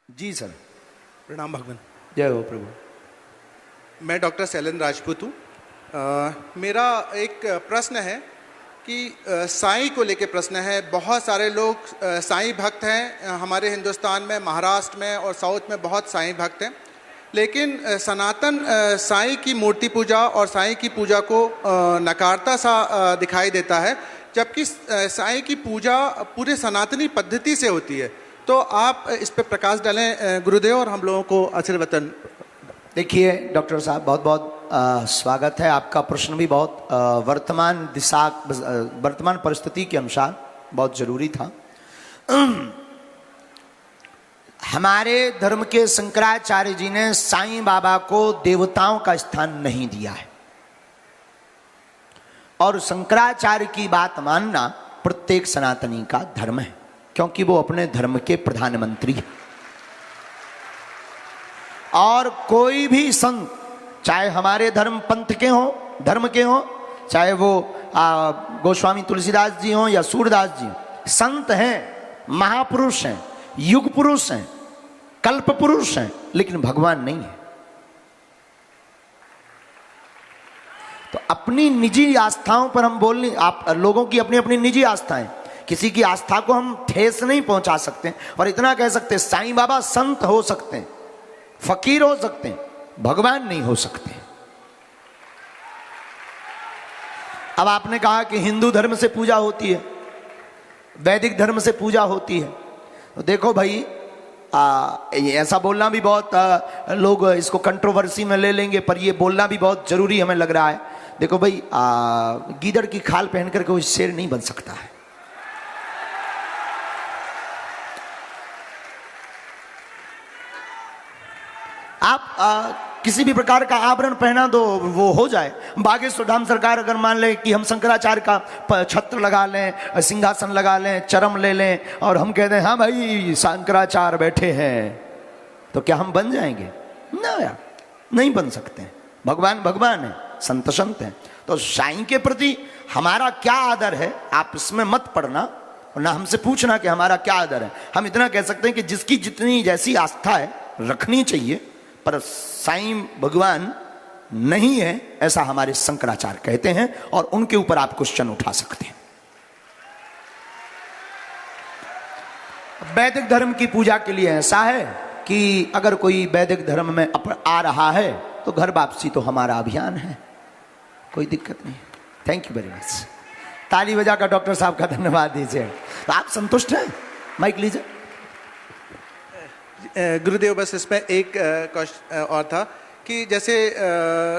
जी sir. प्रणाम भगवान। जय हो प्रभु। मैं डॉक्टर शैलेंद्र राजपूत हूँ। मेरा एक प्रश्न है कि साईं को लेके प्रश्न है। बहुत सारे लोग साईं भक्त हैं हमारे हिंदुस्तान में, महाराष्ट्र में और साउथ में बहुत साईं भक्त हैं, लेकिन सनातन साईं की मूर्ति पूजा और साईं की पूजा को नकारता सा दिखाई देता है, जबकि साईं की पूजा पूरे सनातनी पद्धति से होती है। तो आप इस पर प्रकाश डालें गुरुदेव, और हम लोगों को आशीर्वचन। देखिए डॉक्टर साहब, बहुत बहुत स्वागत है। आपका प्रश्न भी बहुत वर्तमान परिस्थिति के अनुसार बहुत जरूरी था। हमारे धर्म के शंकराचार्य जी ने साईं बाबा को देवताओं का स्थान नहीं दिया है, और शंकराचार्य की बात मानना प्रत्येक सनातनी का धर्म है, क्योंकि वो अपने धर्म के प्रधानमंत्री हैं। और कोई भी संत, चाहे हमारे धर्म पंथ के हों, धर्म के हों, चाहे वो गोस्वामी तुलसीदास जी हों या सूरदास जी, संत हैं, महापुरुष हैं, युग पुरुष हैं, कल्प पुरुष हैं, लेकिन भगवान नहीं है। तो अपनी निजी आस्थाओं पर हम बोलने, आप लोगों की अपनी अपनी निजी आस्थाएं, किसी की आस्था को हम ठेस नहीं पहुंचा सकते। और इतना कह सकते, साईं बाबा संत हो सकते हैं, फकीर हो सकते हैं, भगवान नहीं हो सकते। अब आपने कहा कि हिंदू धर्म से पूजा होती है, वैदिक धर्म से पूजा होती है। तो देखो भाई, ऐसा बोलना भी बहुत लोग इसको कंट्रोवर्सी में ले लेंगे, पर ये बोलना भी बहुत जरूरी हमें लग रहा है। देखो भाई, गीदड़ की खाल पहनकर कोई शेर नहीं बन सकता है। आप किसी भी प्रकार का आभरण पहना दो, वो हो जाए। बागेश्वर धाम सरकार अगर मान ले कि हम शंकराचार्य का छत्र लगा लें, सिंहासन लगा लें, चरम ले लें, और हम कहते हैं हाँ भाई शंकराचार्य बैठे हैं, तो क्या हम बन जाएंगे? ना यार, नहीं बन सकते। भगवान भगवान है, संत संत हैं। तो साईं के प्रति हमारा क्या आदर है, आप इसमें मत पड़ना, और ना हमसे पूछना कि हमारा क्या आदर है। हम इतना कह सकते हैं कि जिसकी जितनी जैसी आस्था है रखनी चाहिए, पर साईं भगवान नहीं है ऐसा हमारे शंकराचार्य कहते हैं, और उनके ऊपर आप क्वेश्चन उठा सकते हैं। वैदिक धर्म की पूजा के लिए ऐसा है कि अगर कोई वैदिक धर्म में आ रहा है तो घर वापसी तो हमारा अभियान है, कोई दिक्कत नहीं। Thank you very much. ताली बजाकर डॉक्टर साहब का धन्यवाद दीजिए। तो आप संतुष्ट हैं? माइक लीजिए। गुरुदेव, बस इसमें एक क्वेश्चन और था कि जैसे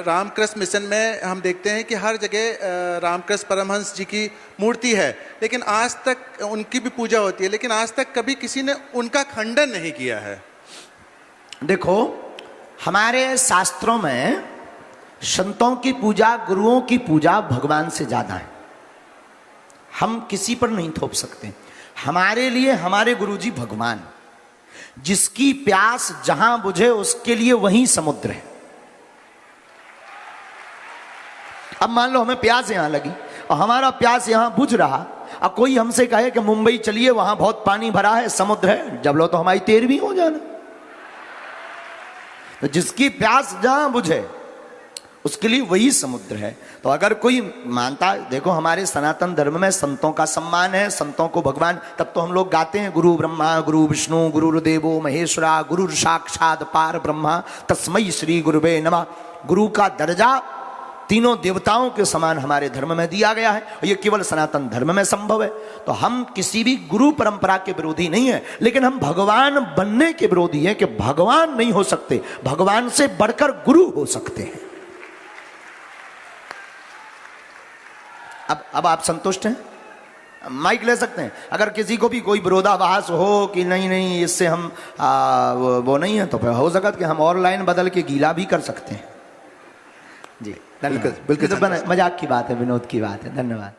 रामकृष्ण मिशन में हम देखते हैं कि हर जगह रामकृष्ण परमहंस जी की मूर्ति है, लेकिन आज तक उनकी भी पूजा होती है, लेकिन आज तक कभी किसी ने उनका खंडन नहीं किया है। देखो, हमारे शास्त्रों में संतों की पूजा, गुरुओं की पूजा भगवान से ज्यादा है। हम किसी पर नहीं थोप सकते। हमारे लिए हमारे गुरुजी भगवान, जिसकी प्यास जहां बुझे उसके लिए वहीं समुद्र है। अब मान लो हमें प्यास यहां लगी और हमारा प्यास यहां बुझ रहा, अब कोई हमसे कहे कि मुंबई चलिए वहां बहुत पानी भरा है, समुद्र है, जब लो तो हमारी 13वीं हो जाना। तो जिसकी प्यास जहां बुझे उसके लिए वही समुद्र है। तो अगर कोई मानता, देखो हमारे सनातन धर्म में संतों का सम्मान है, संतों को भगवान, तब तो हम लोग गाते हैं गुरु ब्रह्मा गुरु विष्णु गुरुर्देवो महेश्वरा गुरुर साक्षात पार ब्रह्मा तस्मै श्री गुरुवे नमः। गुरु का दर्जा तीनों देवताओं के समान हमारे धर्म में दिया गया है, और ये केवल सनातन धर्म में संभव है। तो हम किसी भी गुरु परंपरा के विरोधी नहीं है, लेकिन हम भगवान बनने के विरोधी है कि भगवान नहीं हो सकते, भगवान से बढ़कर गुरु हो सकते हैं। अब आप संतुष्ट हैं? माइक ले सकते हैं। अगर किसी को भी कोई विरोधाभास हो कि नहीं नहीं इससे हम वो नहीं है, तो फिर हो सकता कि हम और लाइन बदल के गीला भी कर सकते हैं। जी, बिल्कुल बिल्कुल। मजाक की बात है, विनोद की बात है। धन्यवाद।